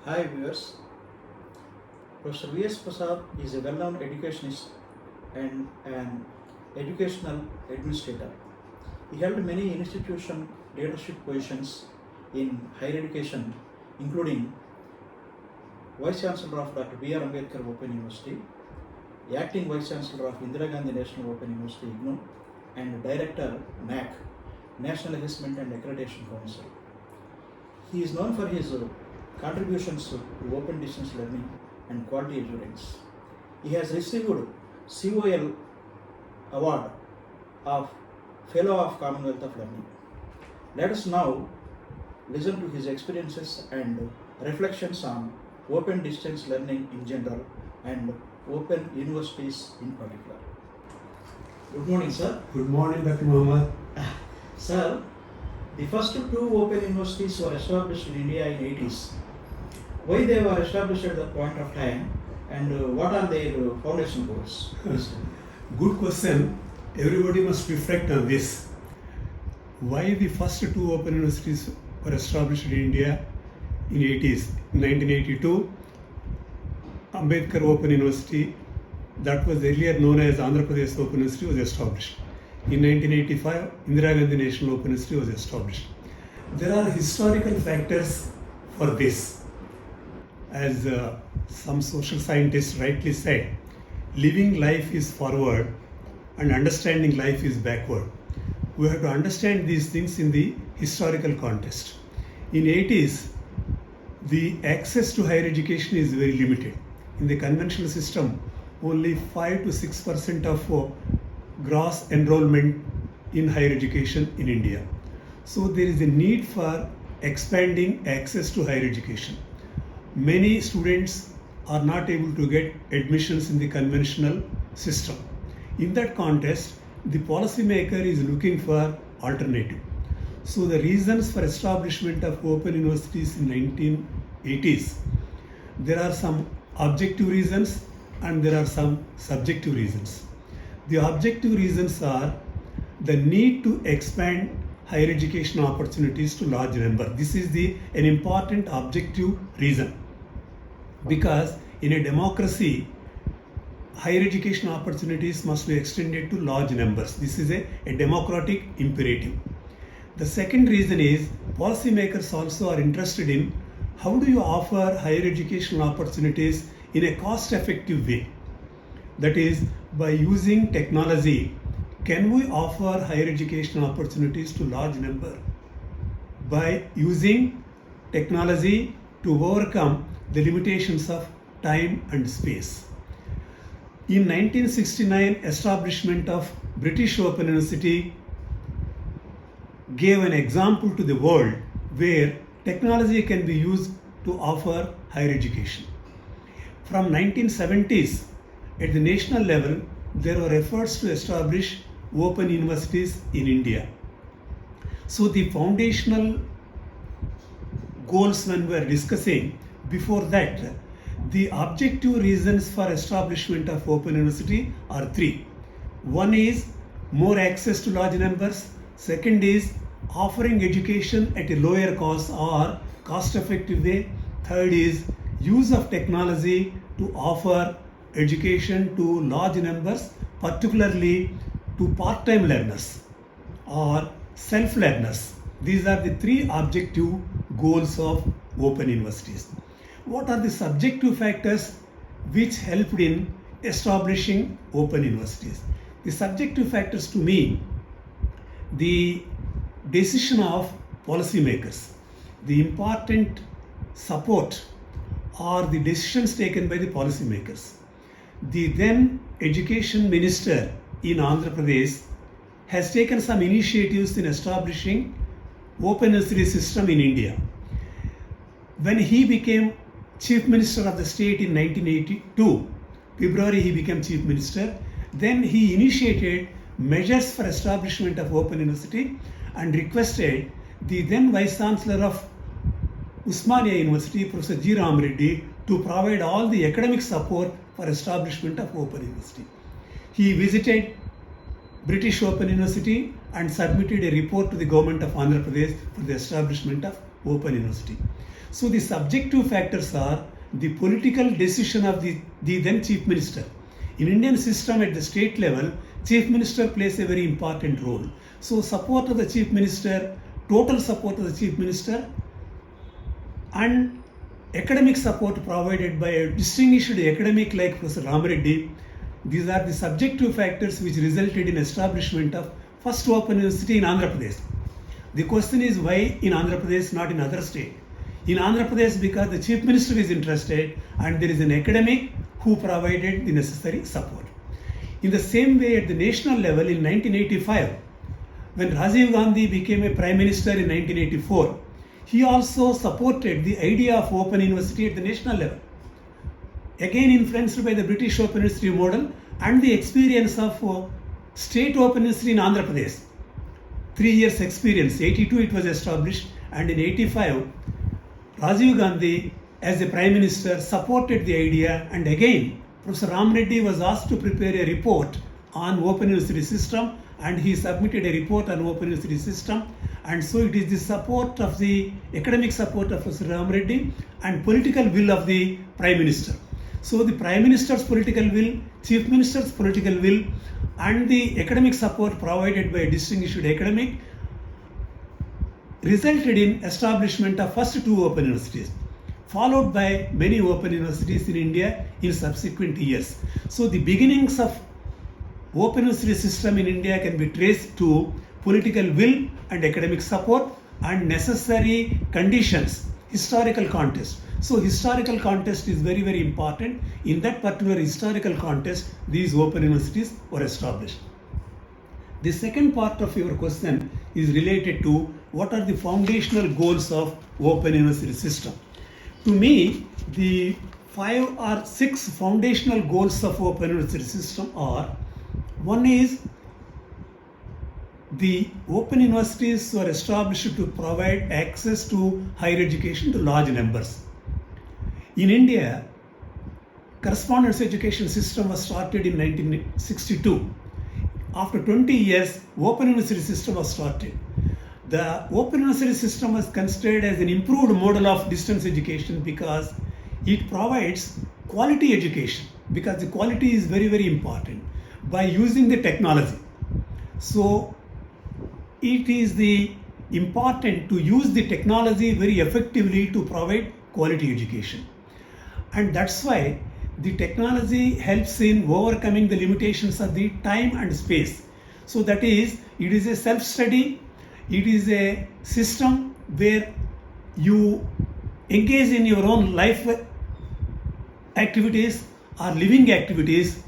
Hi viewers, Professor V.S. Prasad is a well-known educationist and an educational administrator. He held many institution leadership positions in higher education, including Vice-chancellor of Dr.B.R.Ambedkar Open University, acting Vice-chancellor of Indira Gandhi National Open University IGNOU, and Director NAAC, National Assessment and Accreditation Council. He is known for his contributions to open distance learning and quality assurance. He has received COL award of Fellow of Commonwealth of Learning. Let us now listen to his experiences and reflections on open distance learning in general and open universities in particular. Good morning, sir. Good morning, Dr. Muhammad. Sir, the first two open universities were established in India in 80s. Why they were established at that point of time and what are their foundation goals? Good question. Everybody must reflect on this. Why the first two open universities were established in India in 80s? 1982, Ambedkar Open University, that was earlier known as Andhra Pradesh Open University, was established. In 1985, Indira Gandhi National Open University was established. There are historical factors for this. As some social scientists rightly said, living life is forward and understanding life is backward. We have to understand these things in the historical context. In 80s, the access to higher education is very limited. In the conventional system, only 5 to 6% of gross enrollment in higher education in India. So there is a need for expanding access to higher education. Many students are not able to get admissions in the conventional system. In that context, the policymaker is looking for alternative. So the reasons for establishment of open universities in 1980s, there are some objective reasons and there are some subjective reasons. The objective reasons are the need to expand higher education opportunities to large number. This is an important objective reason. Because in a democracy, higher education opportunities must be extended to large numbers. This is a democratic imperative. The second reason is policymakers also are interested in how do you offer higher educational opportunities in a cost-effective way. That is, by using technology, can we offer higher education opportunities to large number? By using technology to overcome the limitations of time and space. In 1969, establishment of British Open University gave an example to the world where technology can be used to offer higher education. From 1970s, at the national level, there were efforts to establish open universities in India. So the foundational goals when we are discussing, before that, the objective reasons for establishment of open university are three. One is more access to large numbers. Second is offering education at a lower cost or cost-effective way. Third is use of technology to offer education to large numbers, particularly to part-time learners or self-learners. These are the three objective goals of open universities. What are the subjective factors which helped in establishing open universities? The subjective factors to me, the decision of policymakers, the important support or the decisions taken by the policymakers. The then education minister in Andhra Pradesh has taken some initiatives in establishing open university system in India. When he became Chief Minister of the state in 1982, February he became Chief Minister, then he initiated measures for establishment of open university and requested the then Vice-chancellor of Usmania University, Professor G. Ram Reddy, to provide all the academic support for establishment of open university. He visited British Open University and submitted a report to the government of Andhra Pradesh for the establishment of open university. So the subjective factors are the political decision of the then Chief Minister. In Indian system at the state level, Chief Minister plays a very important role. So support of the Chief Minister, total support of the Chief Minister, and academic support provided by a distinguished academic like Professor Ramareddy. These are the subjective factors which resulted in establishment of first open university in Andhra Pradesh. The question is why in Andhra Pradesh, not in other state? In Andhra Pradesh, because the Chief Minister is interested and there is an academic who provided the necessary support. In the same way, at the national level in 1985, when Rajiv Gandhi became a Prime Minister in 1984, he also supported the idea of Open University at the national level. Again influenced by the British Open University model and the experience of State Open University in Andhra Pradesh. 3 years experience, 82 it was established, and in 85, Rajiv Gandhi as a Prime Minister supported the idea, and again Professor Ramareddy was asked to prepare a report on Open University system, and he submitted a report on Open University system. And so it is the support of the academic support of Professor Ramareddy and political will of the Prime Minister. So the Prime Minister's political will, Chief Minister's political will, and the academic support provided by a distinguished academic resulted in establishment of first 2 open universities, followed by many open universities in India in subsequent years. So the beginnings of open university system in India can be traced to political will and academic support and necessary conditions, historical context. So historical context is very, very important. In that particular historical context, these open universities were established. The second part of your question is related to what are the foundational goals of open university system. To me, the 5 or 6 foundational goals of open university system are: one is the open universities were established to provide access to higher education to large numbers. In India, correspondence education system was started in 1962. After 20 years, open university system was started. The open university system was considered as an improved model of distance education because it provides quality education, because the quality is very, very important by using the technology. So it is the important to use the technology very effectively to provide quality education. And that's why the technology helps in overcoming the limitations of the time and space. So that is, it is a self-study, it is a system where you engage in your own life activities or living activities,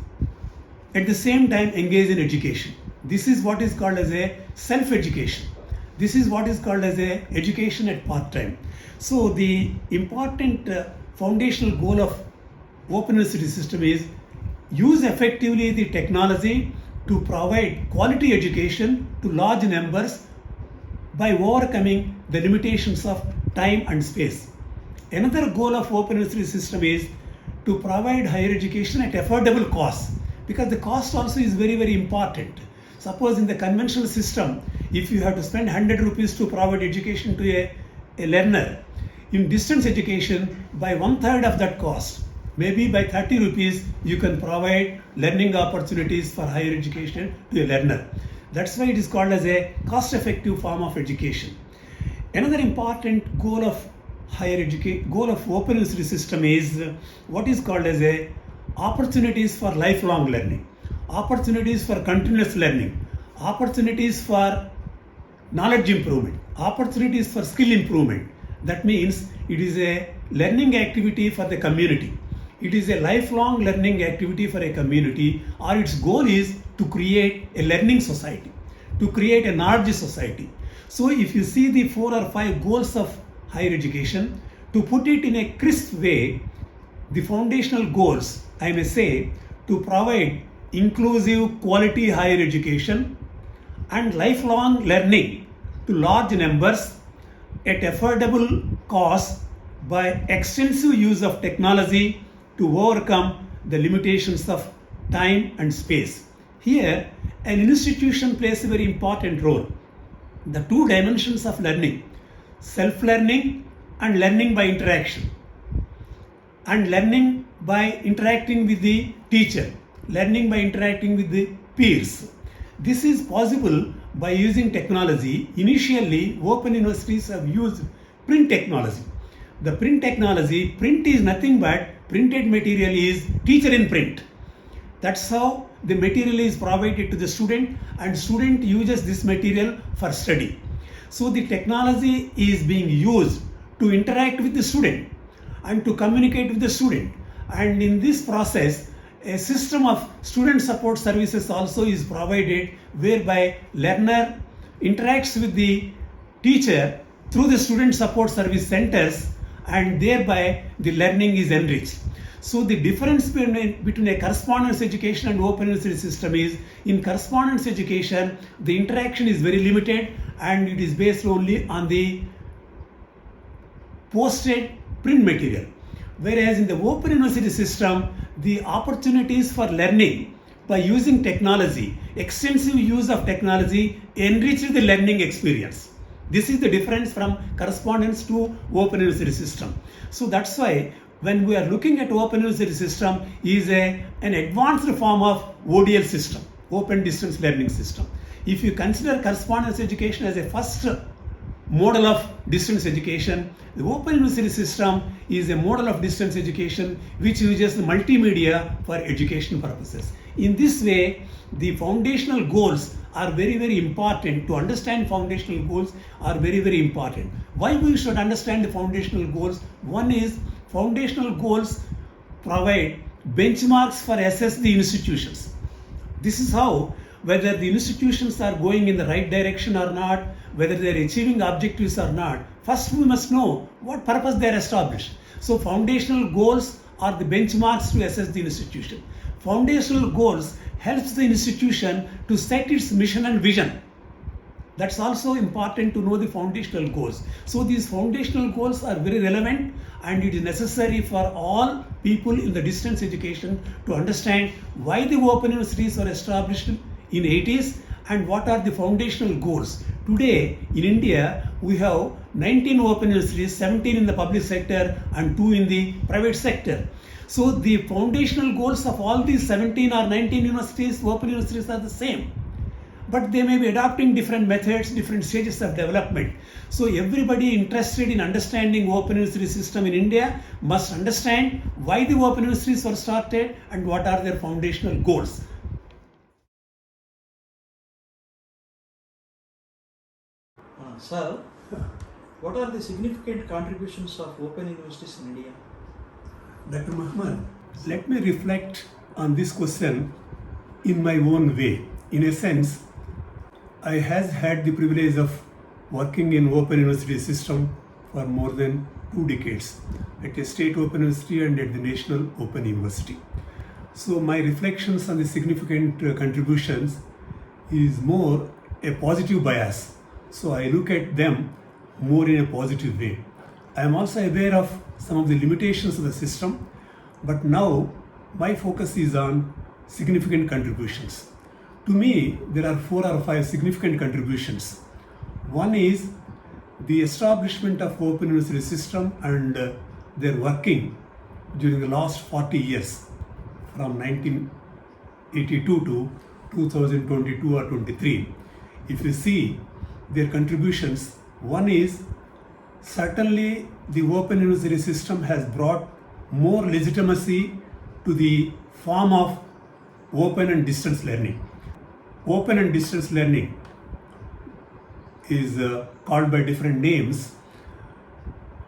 at the same time engage in education. This is what is called as a self-education. This is what is called as a education at part-time. So the important foundational goal of open university system is use effectively the technology to provide quality education to large numbers by overcoming the limitations of time and space. Another goal of open university system is to provide higher education at affordable cost, because the cost also is very, very important. Suppose in the conventional system, if you have to spend 100 rupees to provide education to a learner, in distance education, by 1/3 of that cost, maybe by 30 rupees, you can provide learning opportunities for higher education to a learner. That's why it is called as a cost-effective form of education. Another important goal of goal of open university system is what is called as a opportunities for lifelong learning, opportunities for continuous learning, opportunities for knowledge improvement, opportunities for skill improvement. That means it is a learning activity for the community. It is a lifelong learning activity for a community, or its goal is to create a learning society, to create a knowledge society. So if you see the 4 or 5 goals of higher education, to put it in a crisp way, the foundational goals, I may say, to provide inclusive quality higher education and lifelong learning to large numbers at affordable cost by extensive use of technology to overcome the limitations of time and space. Here, an institution plays a very important role. The 2 dimensions of learning, self-learning and learning by interaction, and learning by interacting with the teacher, learning by interacting with the peers. This is possible by using technology. Initially, open universities have used print technology. The print technology, print is nothing but printed material is teacher in print. That's how the material is provided to the student, and student uses this material for study. So the technology is being used to interact with the student and to communicate with the student. And in this process, a system of student support services also is provided, whereby learner interacts with the teacher through the student support service centers, and thereby the learning is enriched. So the difference between a correspondence education and open university system is, in correspondence education, the interaction is very limited and it is based only on the posted print material. Whereas in the open university system, the opportunities for learning by using technology, extensive use of technology, enrich the learning experience. This is the difference from correspondence to open university system. So that's why when we are looking at open university system is an advanced form of ODL system, open distance learning system. If you consider correspondence education as a first model of distance education, the open university system is a model of distance education which uses the multimedia for education purposes. In this way, the foundational goals are very, very important. To understand foundational goals are very, very important. Why we should understand the foundational goals? One is, foundational goals provide benchmarks for assess the institutions. This is how, whether the institutions are going in the right direction or not, whether they are achieving objectives or not, first we must know what purpose they are established. So foundational goals are the benchmarks to assess the institution. Foundational goals helps the institution to set its mission and vision. That's also important to know the foundational goals. So these foundational goals are very relevant, and it is necessary for all people in the distance education to understand why the open universities were established in 80s and what are the foundational goals. Today in India, we have 19 open universities, 17 in the public sector and 2 in the private sector. So the foundational goals of all these 17 or 19 universities, open universities, are the same. But they may be adopting different methods, different stages of development. So everybody interested in understanding open university system in India must understand why the open universities were started and what are their foundational goals. Sir, what are the significant contributions of open universities in India? Dr. Muhammad, let me reflect on this question in my own way. In a sense, I has had the privilege of working in open university system for more than 2 decades at a state open university and at the national open university. So my reflections on the significant contributions is more a positive bias. So I look at them more in a positive way. I am also aware of some of the limitations of the system, but now my focus is on significant contributions. To me, there are 4 or 5 significant contributions. One is the establishment of open university system and their working during the last 40 years, from 1982 to 2022 or 23. If you see their contributions, one is certainly the open university system has brought more legitimacy to the form of open and distance learning. Open and distance learning is called by different names,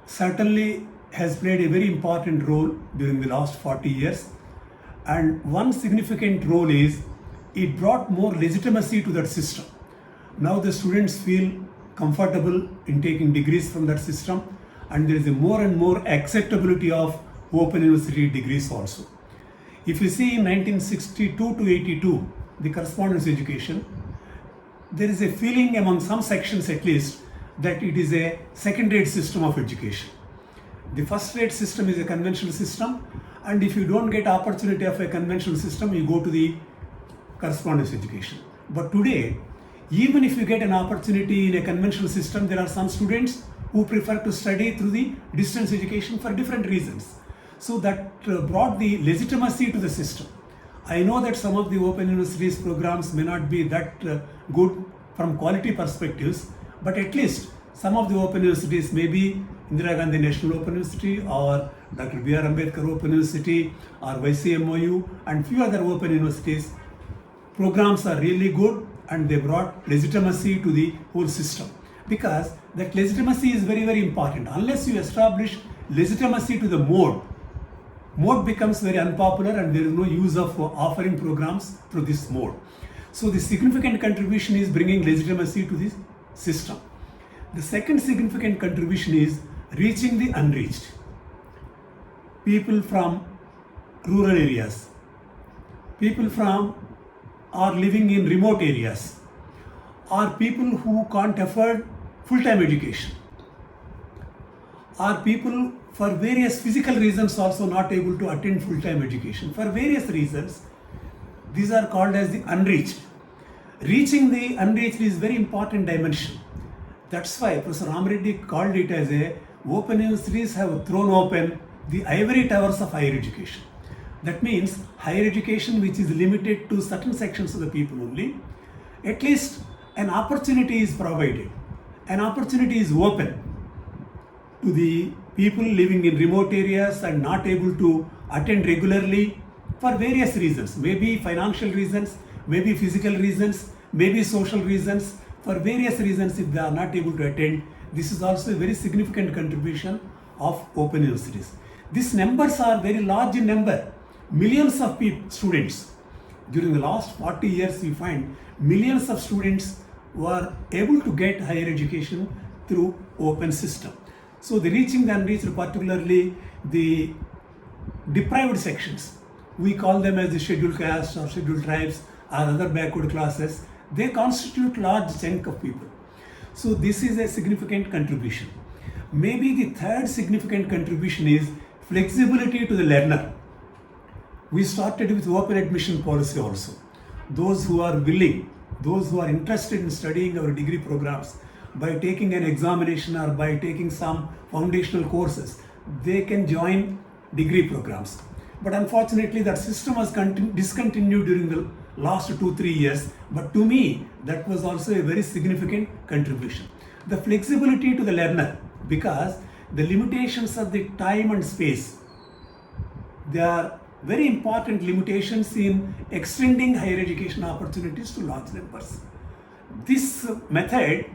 certainly has played a very important role during the last 40 years. And one significant role is it brought more legitimacy to that system. Now the students feel comfortable in taking degrees from that system, and there is a more and more acceptability of open university degrees also. If you see in 1962 to 82, the correspondence education, there is a feeling among some sections at least that it is a second-rate system of education. The first-rate system is a conventional system, and if you don't get opportunity of a conventional system, you go to the correspondence education. But today, even if you get an opportunity in a conventional system, there are some students who prefer to study through the distance education for different reasons. So that brought the legitimacy to the system. I know that some of the open universities programs may not be that good from quality perspectives, but at least some of the open universities, maybe Indira Gandhi National Open University or Dr.B.R.Ambedkar Open University or YCMOU and few other open universities, programs are really good and they brought legitimacy to the whole system. Because that legitimacy is very, very important. Unless you establish legitimacy to the mode becomes very unpopular and there is no use of offering programs through this mode. So the significant contribution is bringing legitimacy to this system. The second significant contribution is reaching the unreached. People from rural areas, people from are living in remote areas, or people who can't afford full-time education, or people for various physical reasons also not able to attend full-time education. For various reasons, these are called as the unreached. Reaching the unreached is very important dimension. That's why Professor Ramreddy called it as open universities have thrown open the ivory towers of higher education. That means higher education which is limited to certain sections of the people only, at least an opportunity is provided. An opportunity is open to the people living in remote areas and not able to attend regularly for various reasons, maybe financial reasons, maybe physical reasons, maybe social reasons. For various reasons, if they are not able to attend, this is also a very significant contribution of open universities. These numbers are very large in number. Millions of students. During the last 40 years, we find millions of students were able to get higher education through open system. So the reaching the unreached, particularly the deprived sections, we call them as the scheduled castes or scheduled tribes or other backward classes, they constitute large chunk of people. So this is a significant contribution. Maybe the third significant contribution is flexibility to the learner. We started with open admission policy also. Those who are willing, those who are interested in studying our degree programs, by taking an examination or by taking some foundational courses, they can join degree programs. But unfortunately, that system was discontinued during the last 2-3 years. But to me, that was also a very significant contribution. The flexibility to the learner, because the limitations of the time and space, they are very important limitations in extending higher education opportunities to large numbers. This method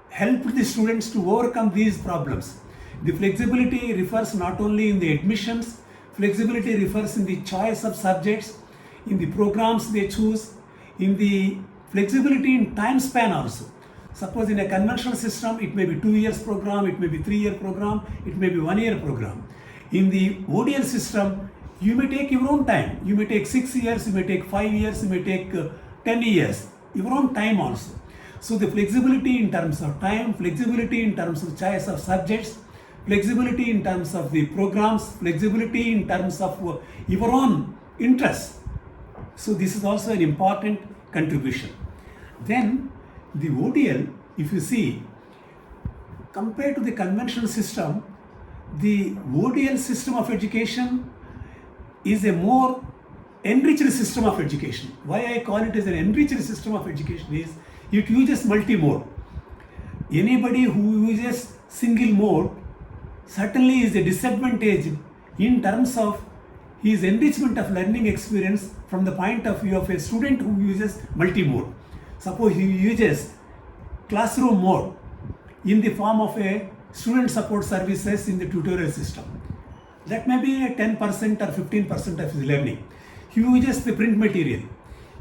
helped the students to overcome these problems. The flexibility refers not only in the admissions, flexibility refers in the choice of subjects, in the programs they choose, in the flexibility in time span also. Suppose in a conventional system, it may be 2 years program, it may be 3-year program, it may be 1-year program. In the ODL system, you may take your own time. You may take 6 years, you may take 5 years, you may take 10 years, your own time also. So the flexibility in terms of time, flexibility in terms of choice of subjects, flexibility in terms of the programs, flexibility in terms of your own interests. So this is also an important contribution. Then the ODL, if you see, compared to the conventional system, the ODL system of education is a more enriched system of education. Why I call it as an enriched system of education is it uses multi-mode. Anybody who uses single mode certainly is a disadvantage in terms of his enrichment of learning experience from the point of view of a student who uses multi-mode. Suppose he uses classroom mode in the form of a student support services in the tutorial system. That may be a 10% or 15% of his learning. He uses the print material.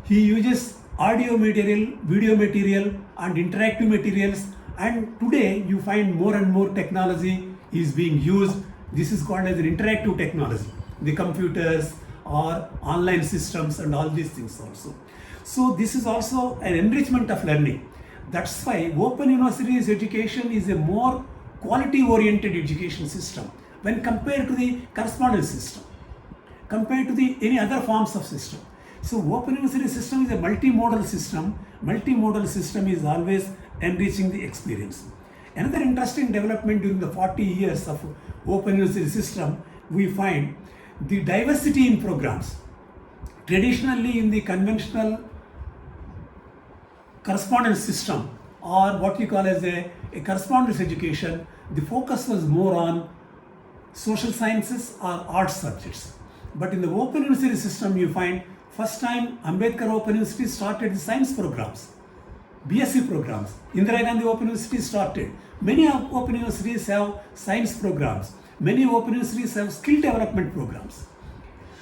He uses audio material, video material and interactive materials, and today you find more and more technology is being used. This is called as an interactive technology, the computers or online systems and all these things also. So this is also an enrichment of learning. That's why Open Universities education is a more quality oriented education system when compared to the correspondence system, compared to the any other forms of system. So Open University system is a multimodal system. Multimodal system is always enriching the experience. Another interesting development during the 40 years of Open University system, we find the diversity in programs. Traditionally in the conventional correspondence system, or what we call as a correspondence education, the focus was more on social sciences or arts subjects. But in the Open University system, you find first time Ambedkar Open University started the science programs, BSc programs. Indira Gandhi Open University started. Many Open Universities have science programs. Many Open Universities have skill development programs.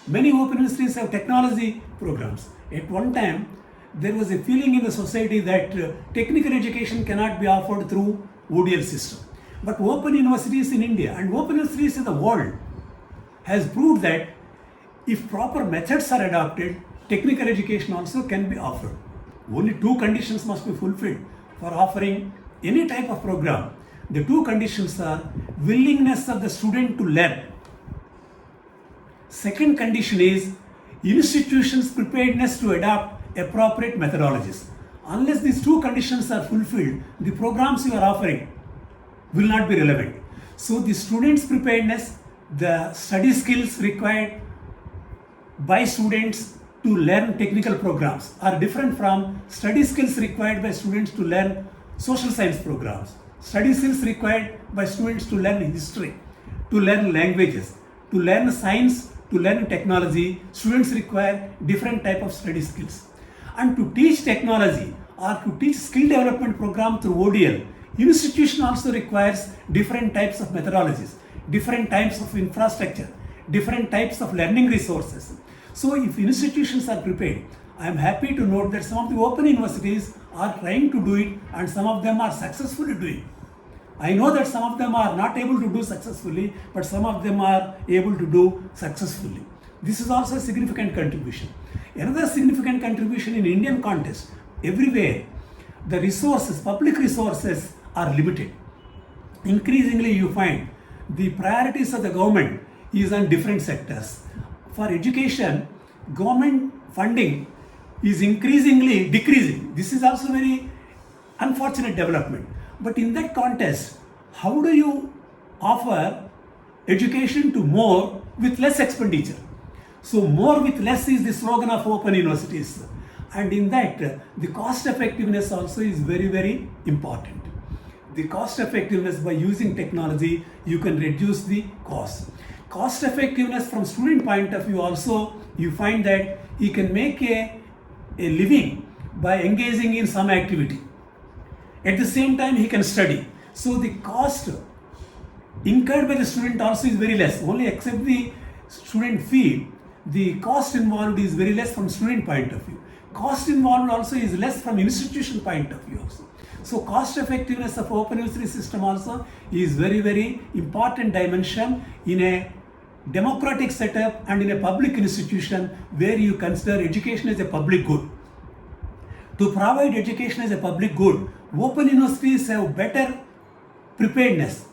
Many Open Universities have technology programs. At one time, there was a feeling in the society that technical education cannot be offered through ODL system. But Open Universities in India and Open Universities in the world has proved that if proper methods are adopted, technical education also can be offered. Only two conditions must be fulfilled for offering any type of program. The two conditions are willingness of the student to learn. Second condition is institutions' preparedness to adopt appropriate methodologies. Unless these two conditions are fulfilled, the programs you are offering will not be relevant. So the students' preparedness, the study skills required by students to learn technical programs are different from study skills required by students to learn social science programs, study skills required by students to learn history, to learn languages, to learn science, to learn technology. Students require different type of study skills. And to teach technology or to teach skill development program through ODL, institution also requires different types of methodologies, different types of infrastructure, different types of learning resources. So if institutions are prepared, I am happy to note that some of the open universities are trying to do it and some of them are successfully doing it. I know that some of them are not able to do successfully, but some of them are able to do successfully. This is also a significant contribution. Another significant contribution in Indian context, everywhere, the resources, public resources are limited. Increasingly you find the priorities of the government is on different sectors. For education, government funding is increasingly decreasing. This is also very unfortunate development. But in that context, how do you offer education to more with less expenditure? So more with less is the slogan of open universities. And in that, the cost effectiveness also is very, very important. The cost effectiveness, by using technology, you can reduce the cost. Cost effectiveness from student point of view also, you find that he can make a living by engaging in some activity. At the same time, he can study. So the cost incurred by the student also is very less. Only except the student fee, the cost involved is very less from student point of view. Cost involved also is less from institution point of view also. So cost effectiveness of open university system also is very, very important dimension in a democratic setup and in a public institution where you consider education as a public good. To provide education as a public good, open universities have better preparedness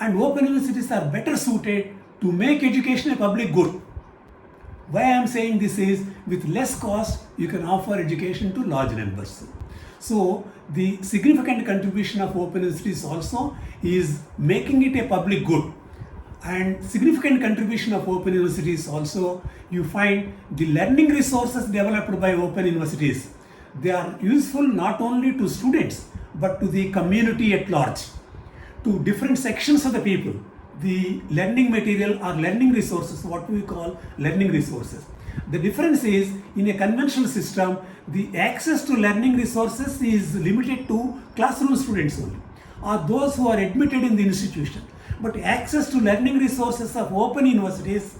and open universities are better suited to make education a public good. Why I am saying this is, with less cost, you can offer education to large numbers. So the significant contribution of open universities also is making it a public good. And significant contribution of open universities also, you find the learning resources developed by open universities. They are useful not only to students, but to the community at large, to different sections of the people. The learning material or learning resources, what we call learning resources. The difference is, in a conventional system, the access to learning resources is limited to classroom students only, or those who are admitted in the institution. But access to learning resources of open universities,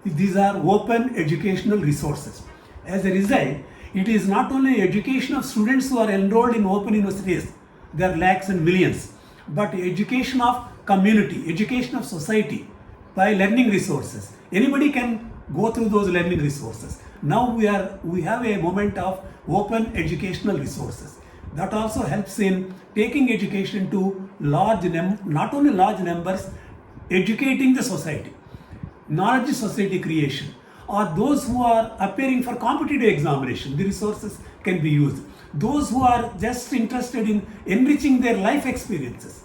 these are open educational resources. As a result, it is not only education of students who are enrolled in open universities, there are lakhs and millions, but education of community, education of society by learning resources. Anybody can go through those learning resources. Now we have a moment of open educational resources. That also helps in taking education to not only large numbers, educating the society, knowledge society creation, or those who are appearing for competitive examination, the resources can be used. those who are just interested in enriching their life experiences.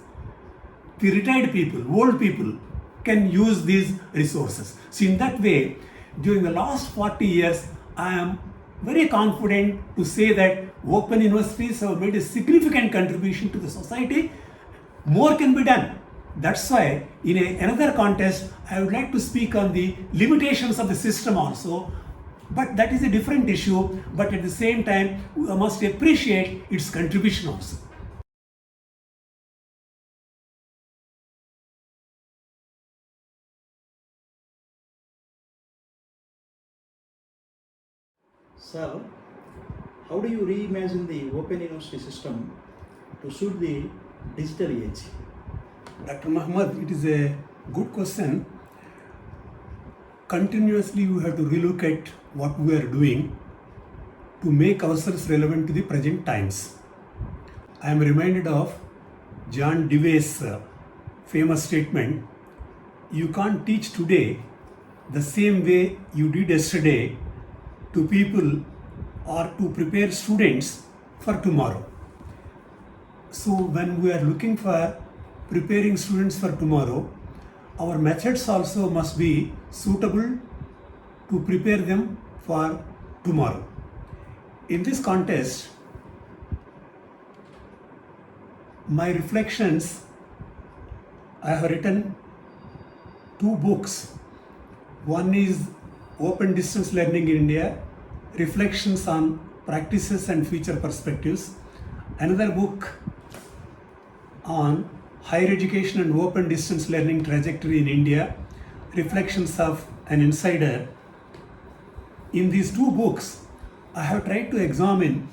The retired people, old people can use these resources. So in that way, during the last 40 years, I am very confident to say that open universities have made a significant contribution to the society. More can be done. That's why in another context, I would like to speak on the limitations of the system also. But that is a different issue. But at the same time, we must appreciate its contribution also. Sir, how do you reimagine the open university system to suit the digital age? Dr. Muhammad, it is a good question. Continuously, we have to relook at what we are doing to make ourselves relevant to the present times. I am reminded of John Dewey's famous statement, you can't teach today the same way you did yesterday to people or to prepare students for tomorrow. So when we are looking for preparing students for tomorrow, our methods also must be suitable to prepare them for tomorrow. In this context, my reflections, I have written 2 books. One is Open Distance Learning in India, Reflections on Practices and Future Perspectives. Another book on Higher Education and Open Distance Learning Trajectory in India, Reflections of an Insider. In these 2 books, I have tried to examine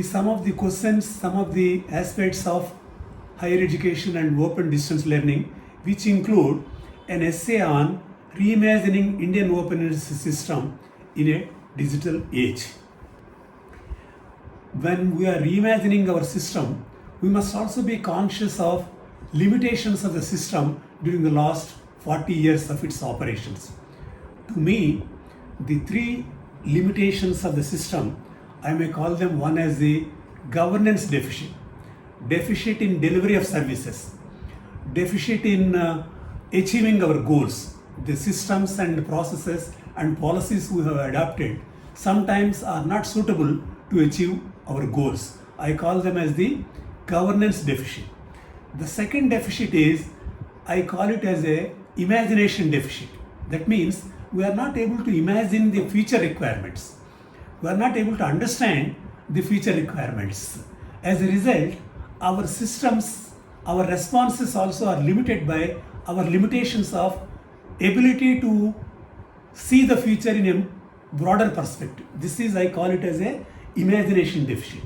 some of the questions, some of the aspects of higher education and open distance learning, which include an essay on reimagining Indian open university system in a digital age. When we are reimagining our system, we must also be conscious of limitations of the system during the last 40 years of its operations. To me, the 3 limitations of the system, I may call them one as the governance deficit, deficit in delivery of services, deficit in achieving our goals. The systems and processes and policies we have adopted sometimes are not suitable to achieve our goals. I call them as the governance deficit. The second deficit is, I call it as a imagination deficit. That means we are not able to imagine the future requirements. We are not able to understand the future requirements. As a result, our systems, our responses also are limited by our limitations of ability to see the future in a broader perspective. This is, I call it as a imagination deficit.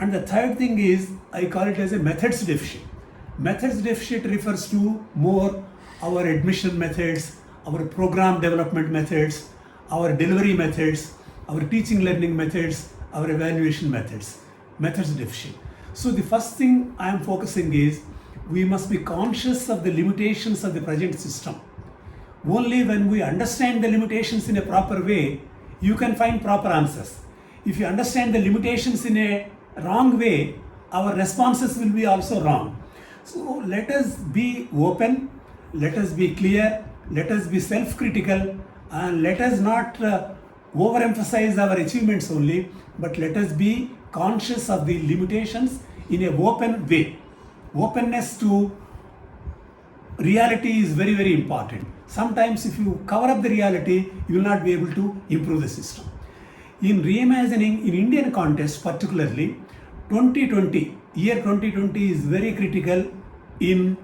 And the third thing is, I call it as a methods deficit. Methods deficit refers to more our admission methods, our program development methods, our delivery methods, our teaching learning methods, our evaluation methods. Methods deficit. So the first thing I am focusing is, we must be conscious of the limitations of the present system. Only when we understand the limitations in a proper way, you can find proper answers. If you understand the limitations in a wrong way, our responses will be also wrong. So let us be open, let us be clear, let us be self-critical, and let us not overemphasize our achievements only, but let us be conscious of the limitations in an open way. Openness to reality is very, very important. Sometimes if you cover up the reality, you will not be able to improve the system. In reimagining, in Indian context particularly, 2020, year 2020 is very critical in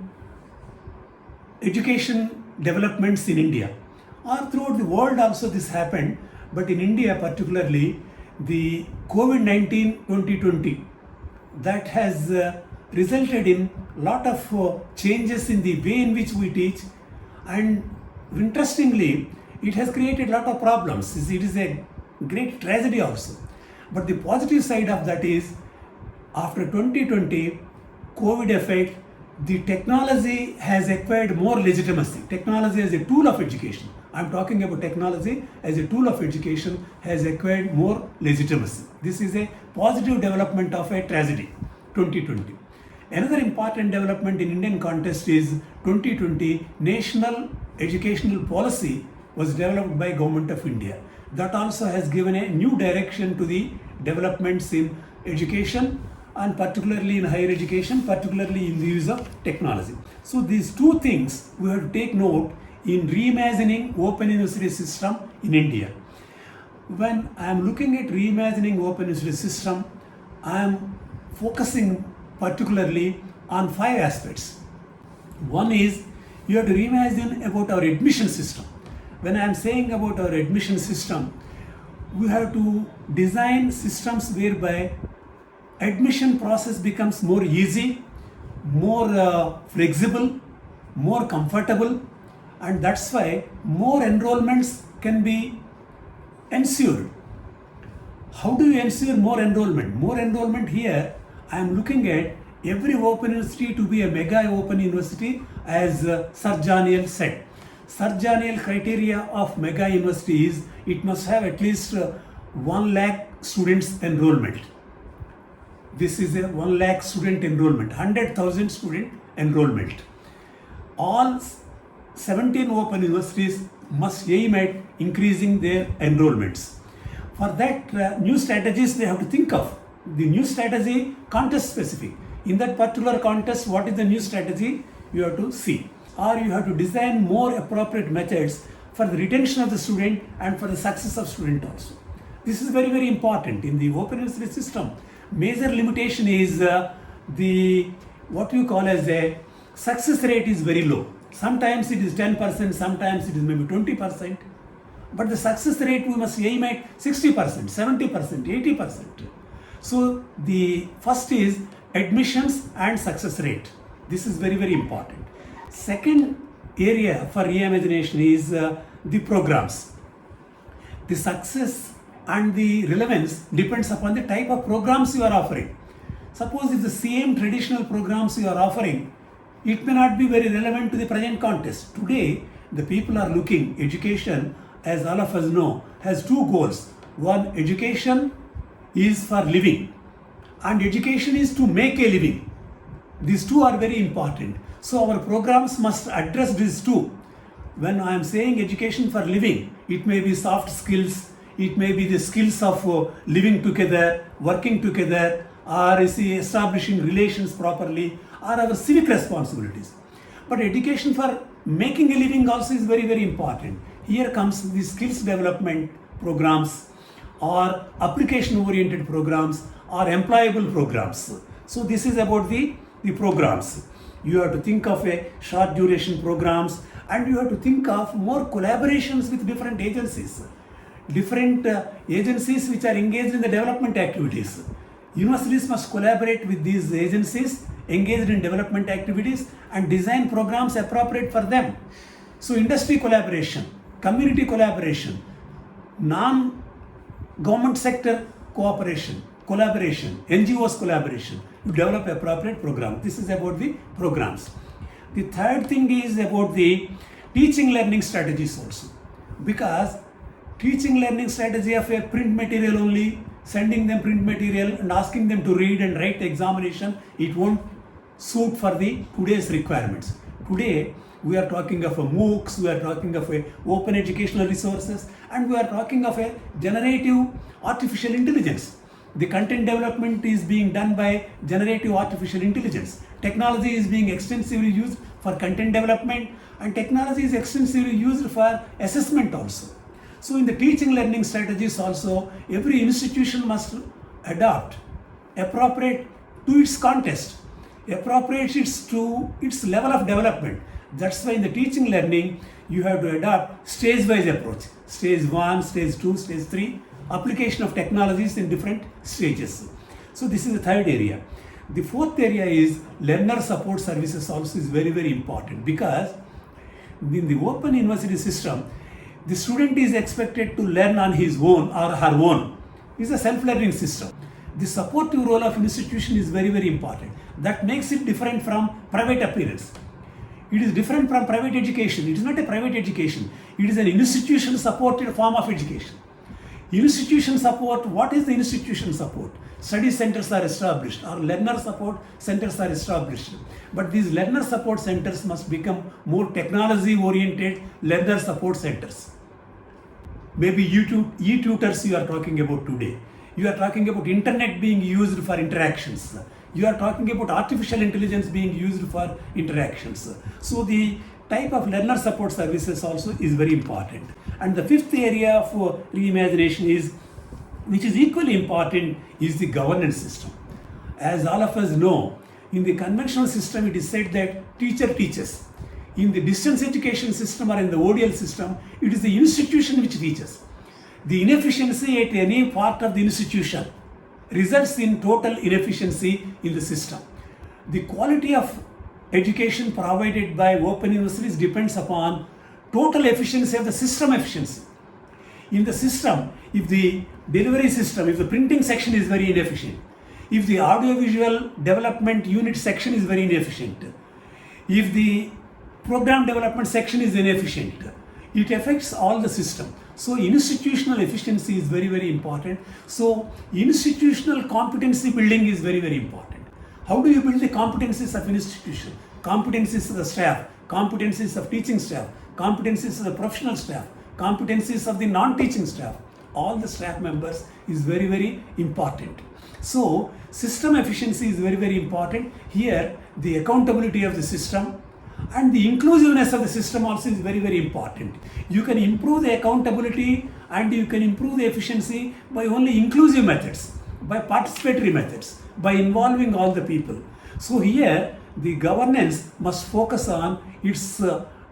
education developments in India. Or throughout the world also this happened, but in India particularly, the COVID-19 2020, that has resulted in a lot of changes in the way in which we teach, and interestingly, it has created a lot of problems. It is a great tragedy also. But the positive side of that is, after 2020 COVID effect, the technology has acquired more legitimacy. Technology as a tool of education, I'm talking about technology as a tool of education, has acquired more legitimacy. This is a positive development of a tragedy, 2020. Another important development in Indian context is 2020 National Educational Policy was developed by Government of India. That also has given a new direction to the developments in education and particularly in higher education, particularly in the use of technology. So these two things we have to take note in reimagining open university system in India. When I am looking at reimagining open university system, I am focusing particularly on 5 aspects. One is you have to reimagine about our admission system. When I am saying about our admission system, we have to design systems whereby admission process becomes more easy, more flexible, more comfortable, and that's why more enrollments can be ensured. How do you ensure more enrollment? More enrollment here, I am looking at every open university to be a mega open university, as Sir Daniel said. Sir Daniel criteria of mega university is it must have at least 1 lakh students enrollment. This is a 1 lakh student enrollment, 100,000 student enrollment. All 17 open universities must aim at increasing their enrollments. For that, new strategies they have to think of. The new strategy contest specific. In that particular contest, what is the new strategy you have to see. Or you have to design more appropriate methods for the retention of the student and for the success of student also. This is very, very important in the open university system. Major limitation is the what you call as a success rate is very low. Sometimes it is 10%, sometimes it is maybe 20%. But the success rate we must aim at 60%, 70%, 80%. So the first is admissions and success rate. This is very, very important. Second area for reimagination is the programs. The success and the relevance depends upon the type of programs you are offering. Suppose if the same traditional programs you are offering, it may not be very relevant to the present context. Today, the people are looking, education, as all of us know, has 2 goals. One, education is for living, and education is to make a living. These 2 are very important. So our programs must address these 2. When I am saying education for living, it may be soft skills, it may be the skills of living together, working together, or establishing relations properly, or our civic responsibilities. But education for making a living also is very, very important. Here comes the skills development programs, or application oriented programs, or employable programs. So this is about the programs. You have to think of a short duration programs, and you have to think of more collaborations with different agencies. Different agencies which are engaged in the development activities. Universities must collaborate with these agencies engaged in development activities and design programs appropriate for them. So industry collaboration, community collaboration, non-government sector collaboration, NGOs collaboration to develop appropriate program. This is about the programs. The third thing is about the teaching learning strategies also. Because teaching learning strategy of a print material only, sending them print material and asking them to read and write the examination, it won't suit for the today's requirements. Today, we are talking of a MOOCs, we are talking of a open educational resources, and we are talking of a generative artificial intelligence. The content development is being done by generative artificial intelligence. Technology is being extensively used for content development, and technology is extensively used for assessment also. So in the teaching learning strategies also, every institution must adopt appropriate to its context, appropriate to its level of development. That's why in the teaching learning, you have to adopt stage-wise approach. Stage 1, stage 2, stage 3, application of technologies in different stages. So this is the third area. The fourth area is learner support services also is very, very important, because in the open university system, the student is expected to learn on his own or her own. It's a self-learning system. The supportive role of institution is very, very important. That makes it different from private appearance. It is different from private education. It is not a private education. It is an institution supported form of education. Institution support, what is the institution support? Study centers are established or learner support centers are established. But these learner support centers must become more technology oriented learner support centers. Maybe e-tutors you are talking about today. You are talking about internet being used for interactions. You are talking about artificial intelligence being used for interactions. So the type of learner support services also is very important. And the fifth area for reimagination is, which is equally important, is the governance system. As all of us know, in the conventional system it is said that teacher teaches. In the distance education system or in the ODL system, it is the institution which teaches. The inefficiency at any part of the institution results in total inefficiency in the system. The quality of education provided by open universities depends upon total efficiency of the system efficiency. In the system, if the delivery system, if the printing section is very inefficient, if the audiovisual development unit section is very inefficient, if the program development section is inefficient, it affects all the system. So institutional efficiency is very, very important. So institutional competency building is very, very important. How do you build the competencies of an institution? Competencies of the staff, competencies of teaching staff, competencies of the professional staff, competencies of the non-teaching staff. All the staff members is very, very important. So system efficiency is very, very important. Here the accountability of the system and the inclusiveness of the system also is very, very important. You can improve the accountability and you can improve the efficiency by only inclusive methods, by participatory methods, by involving all the people. So here the governance must focus on its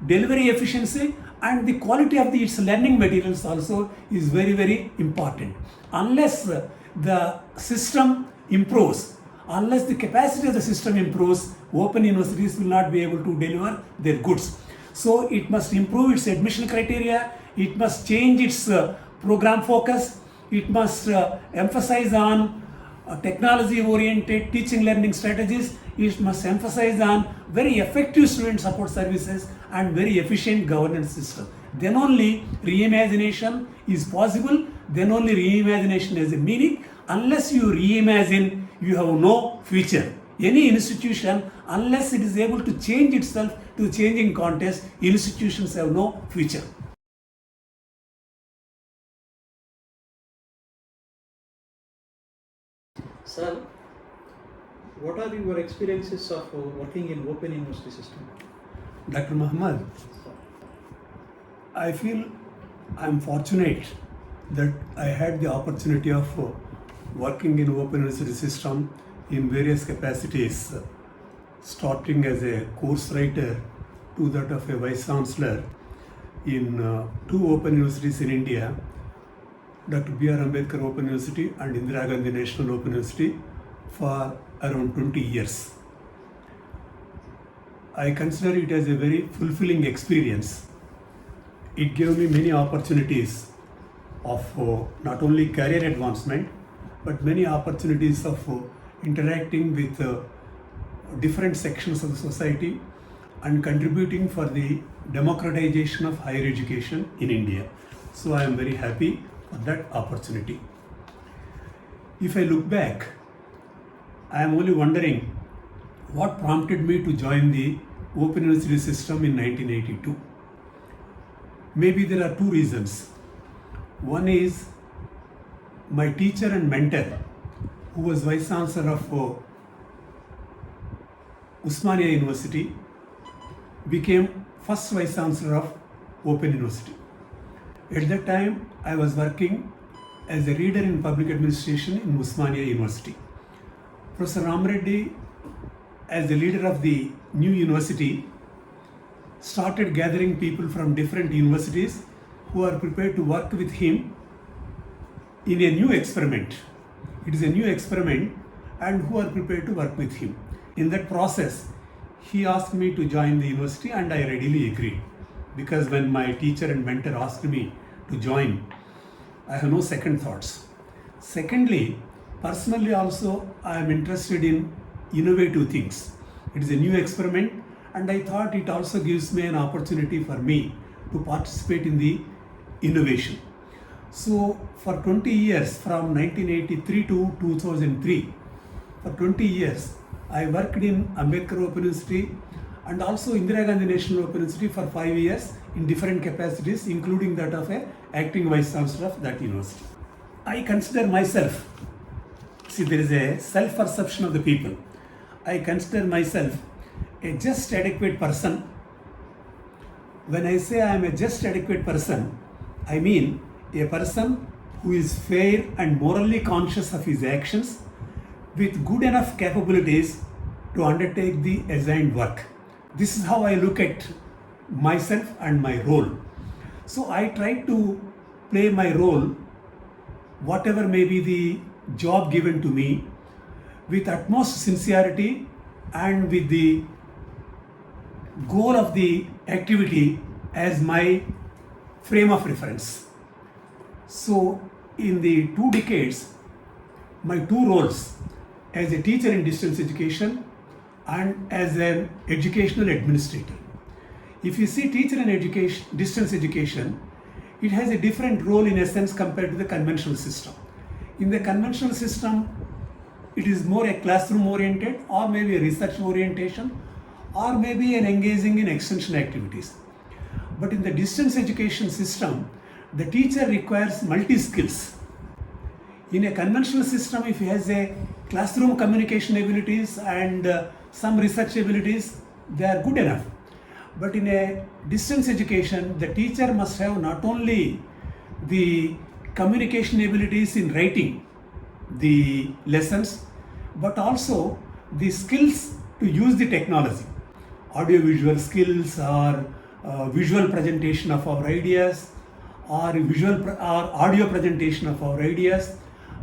delivery efficiency, and the quality of its learning materials also is very, very important. Unless the system improves, unless the capacity of the system improves, open universities will not be able to deliver their goods. So it must improve its admission criteria, it must change its program focus, it must emphasize on technology oriented teaching learning strategies, it must emphasize on very effective student support services and very efficient governance system. Then only reimagination is possible, then only reimagination has a meaning. Unless you reimagine, you have no future. Any institution, unless it is able to change itself to the changing context, institutions have no future. Sir, what are your experiences of working in open university system? Dr. Muhammad, I feel I am fortunate that I had the opportunity of working in open university system in various capacities, starting as a course writer to that of a vice-chancellor in two open universities in India, Dr.B.R.Ambedkar Open University and Indira Gandhi National Open University, for around 20 years. I consider it as a very fulfilling experience. It gave me many opportunities of not only career advancement, but many opportunities of interacting with different sections of the society and contributing for the democratization of higher education in India. So I am very happy for that opportunity. If I look back, I am only wondering what prompted me to join the Open University system in 1982. Maybe there are two reasons. One is my teacher and mentor, who was Vice-chancellor of Osmania University, became first Vice-chancellor of Open University. At that time, I was working as a reader in public administration in Osmania University. Professor Ramreddy, as the leader of the new university, started gathering people from different universities who are prepared to work with him in a new experiment. It is a new experiment, and who are prepared to work with him. In that process, he asked me to join the university, and I readily agreed, because when my teacher and mentor asked me to join, I have no second thoughts. Secondly, personally also, I am interested in innovative things. It is a new experiment, and I thought it also gives me an opportunity for me to participate in the innovation. So for 20 years, from 1983 to 2003, for 20 years, I worked in Ambedkar Open University and also Indira Gandhi National Open University for 5 years in different capacities, including that of a acting Vice-chancellor of that university. I consider myself, see, there is a self-perception of the people. I consider myself a just adequate person. When I say I am a just adequate person, I mean a person who is fair and morally conscious of his actions with good enough capabilities to undertake the assigned work. This is how I look at myself and my role. So I try to play my role, whatever may be the job given to me, with utmost sincerity and with the goal of the activity as my frame of reference. So in the 2 decades, my 2 roles as a teacher in distance education and as an educational administrator. If you see teacher in education, distance education, it has a different role in a sense compared to the conventional system. In the conventional system, it is more a classroom oriented or maybe a research orientation or maybe an engaging in extension activities. But in the distance education system, the teacher requires multi-skills. In a conventional system, if he has a classroom communication abilities and some research abilities, they are good enough. But in a distance education, the teacher must have not only the communication abilities in writing the lessons, but also the skills to use the technology, audio-visual skills or visual presentation of our ideas or or audio presentation of our ideas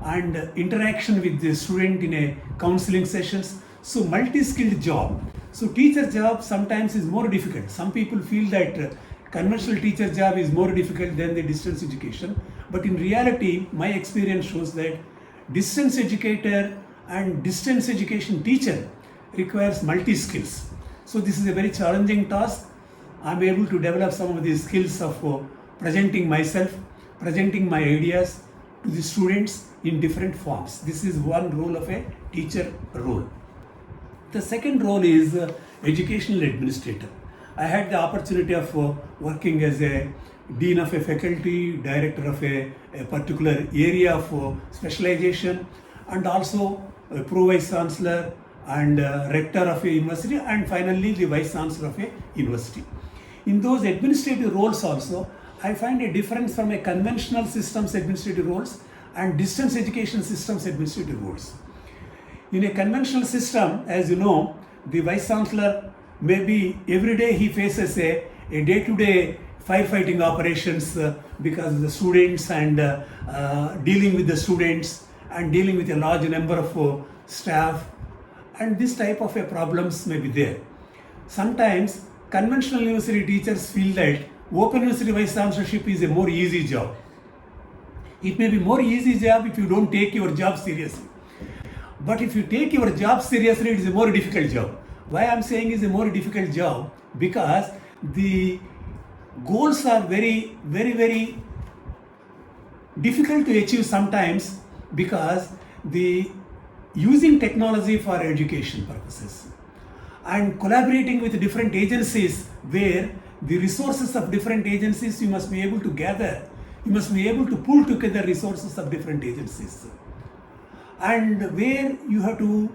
and interaction with the student in a counseling sessions. So multi-skilled job. So teacher job sometimes is more difficult. Some people feel that conventional teacher job is more difficult than the distance education. But in reality, my experience shows that distance educator and distance education teacher requires multi-skills. So this is a very challenging task. I'm able to develop some of these skills of presenting myself, presenting my ideas to the students in different forms. This is one role of a teacher role. The second role is educational administrator. I had the opportunity of working as a dean of a faculty, director of a particular area of specialization, and also a pro-vice-chancellor and rector of a university, and finally the vice-chancellor of a university. In those administrative roles also, I find a difference from a conventional systems administrative roles and distance education systems administrative roles. In a conventional system, as you know, the vice-chancellor maybe every day he faces a day-to-day firefighting operations because of the students and dealing with the students and dealing with a large number of staff, and this type of problems may be there. Sometimes conventional university teachers feel that open university vice-chancellorship is a more easy job. It may be more easy job if you don't take your job seriously. But if you take your job seriously, it is a more difficult job. Why I'm saying is a more difficult job? Because the goals are very, very, very difficult to achieve sometimes, because the using technology for education purposes and collaborating with different agencies, where the resources of different agencies you must be able to gather, you must be able to pull together resources of different agencies, and where you have to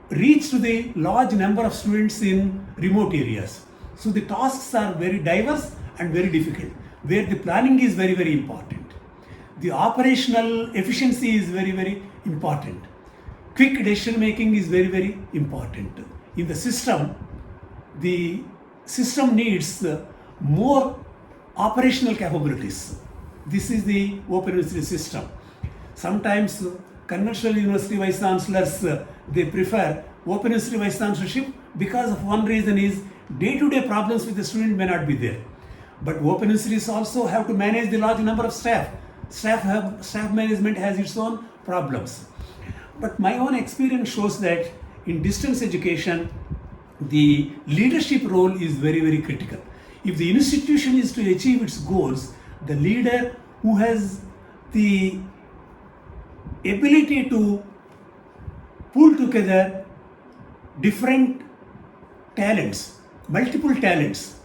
reach to the large number of students in remote areas. So the tasks are very diverse and very difficult, where the planning is very, very important. The operational efficiency is very, very important. Quick decision making is very, very important. In the system needs more operational capabilities. This is the open university system. Sometimes conventional university vice-chancellors, they prefer open university vice-chancellorship because of one reason is day-to-day problems with the student may not be there. But open universities also have to manage the large number of staff. Staff management has its own problems. But my own experience shows that in distance education, the leadership role is very, very critical. If the institution is to achieve its goals, the leader who has the ability to pull together different talents, multiple talents,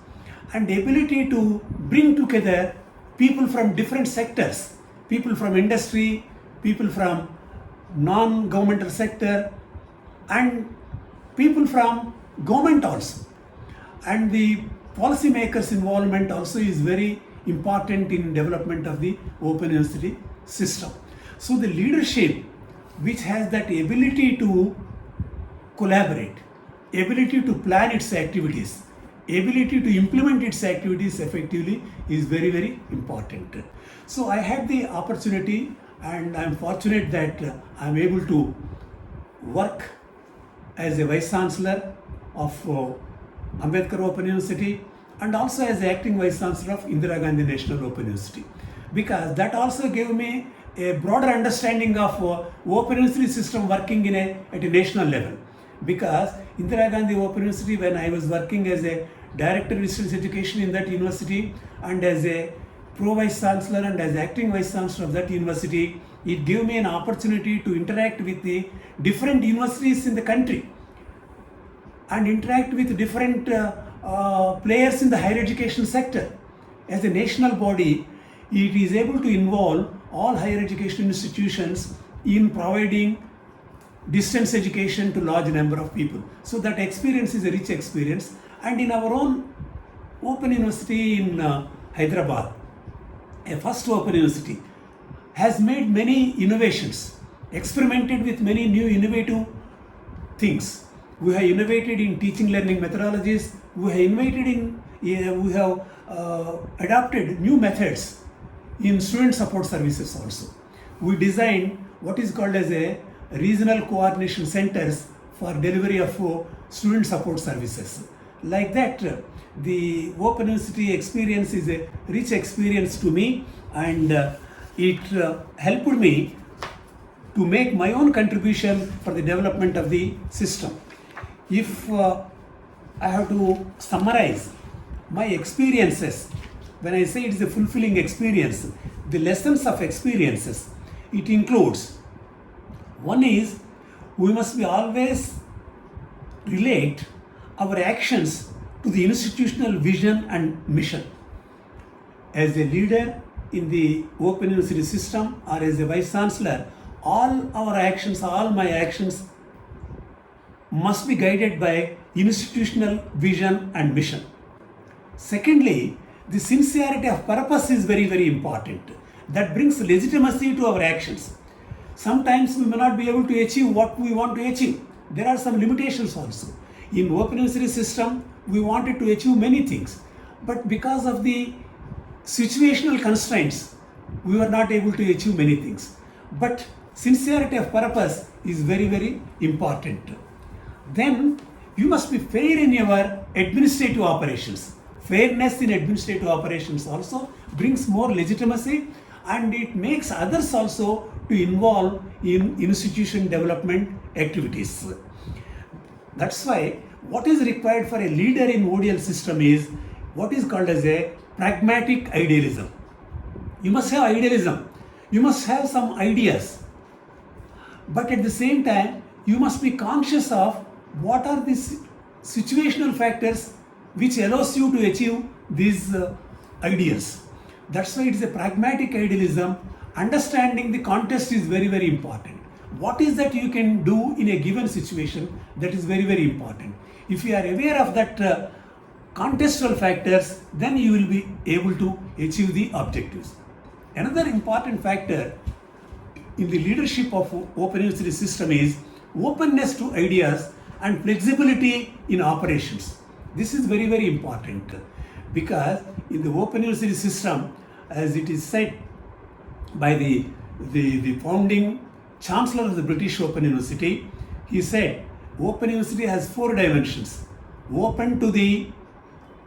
and the ability to bring together people from different sectors, people from industry, people from non-governmental sector, and people from government also. And the policymakers' involvement also is very important in development of the open university system. So the leadership which has that ability to collaborate, ability to plan its activities, ability to implement its activities effectively is very, very important. So I had the opportunity, and I'm fortunate that I'm able to work as a Vice-chancellor of Ambedkar Open University and also as the acting Vice-chancellor of Indira Gandhi National Open University, because that also gave me a broader understanding of open university system working at a national level. Because Indira Gandhi Open University, when I was working as a Director of Distance Education in that university and as a Pro-Vice-chancellor and as acting Vice-chancellor of that university, it gave me an opportunity to interact with the different universities in the country and interact with different players in the higher education sector. As a national body, it is able to involve all higher education institutions in providing distance education to large number of people. So that experience is a rich experience. And in our own open university in Hyderabad, a first open university, has made many innovations, experimented with many new innovative things. We have innovated in teaching learning methodologies, we have adopted new methods in student support services also. We designed what is called as a regional coordination centers for delivery of student support services. Like that, the Open University experience is a rich experience to me, and it helped me to make my own contribution for the development of the system. If I have to summarize my experiences, when I say it is a fulfilling experience, the lessons of experiences, it includes, one is, we must be always relate our actions to the institutional vision and mission. As a leader in the Open University system or as a Vice-chancellor, all our actions, all my actions must be guided by institutional vision and mission. Secondly, the sincerity of purpose is very, very important. That brings legitimacy to our actions. Sometimes we may not be able to achieve what we want to achieve. There are some limitations also. In Open University system, we wanted to achieve many things, but because of the situational constraints, we were not able to achieve many things. But sincerity of purpose is very, very important. Then you must be fair in your administrative operations. Fairness in administrative operations also brings more legitimacy, and it makes others also to involve in institution development activities. That's why what is required for a leader in ODL system is what is called as a pragmatic idealism. You must have idealism. You must have some ideas. But at the same time, you must be conscious of what are the situational factors which allows you to achieve these ideas. That's why it is a pragmatic idealism. Understanding the context is very, very important. What is that you can do in a given situation, that is very, very important. If you are aware of that contextual factors, then you will be able to achieve the objectives. Another important factor in the leadership of Open University system is openness to ideas and flexibility in operations. This is very, very important, because in the Open University system, as it is said by the founding Chancellor of the British Open University, he said Open University has 4 dimensions: open to the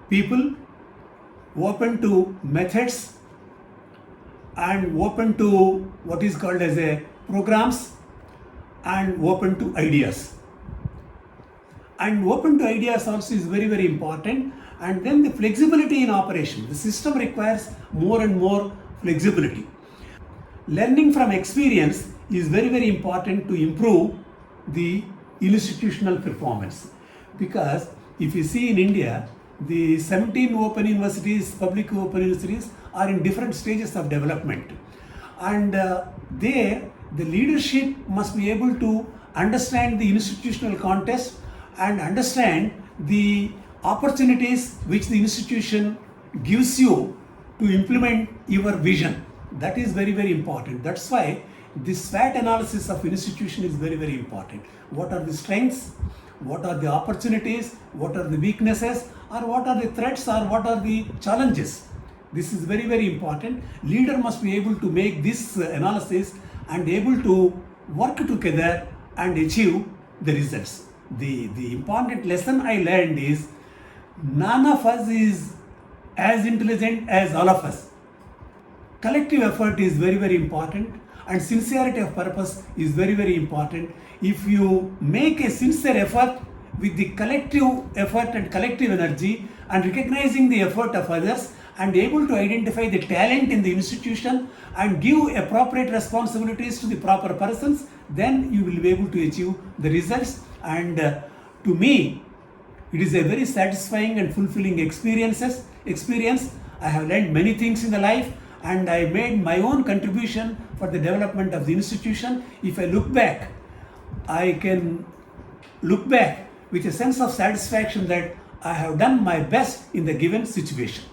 people, open to methods, and open to what is called as a programs, and open to ideas. And open to ideas also is very, very important. And then the flexibility in operation. The system requires more and more flexibility. Learning from experience is very, very important to improve the institutional performance. Because if you see in India, the 17 open universities, public open universities, are in different stages of development. And there, the leadership must be able to understand the institutional context and understand the opportunities which the institution gives you to implement your vision. That is very, very important. That's why this SWOT analysis of institution is very, very important. What are the strengths? What are the opportunities? What are the weaknesses? Or what are the threats? Or what are the challenges? This is very, very important. Leader must be able to make this analysis and able to work together and achieve the results. The important lesson I learned is none of us is as intelligent as all of us. Collective effort is very, very important, and sincerity of purpose is very, very important. If you make a sincere effort with the collective effort and collective energy and recognizing the effort of others and able to identify the talent in the institution and give appropriate responsibilities to the proper persons, then you will be able to achieve the results. And to me, it is a very satisfying and fulfilling experience. I have learned many things in the life, and I made my own contribution for the development of the institution. If I look back, I can look back with a sense of satisfaction that I have done my best in the given situation.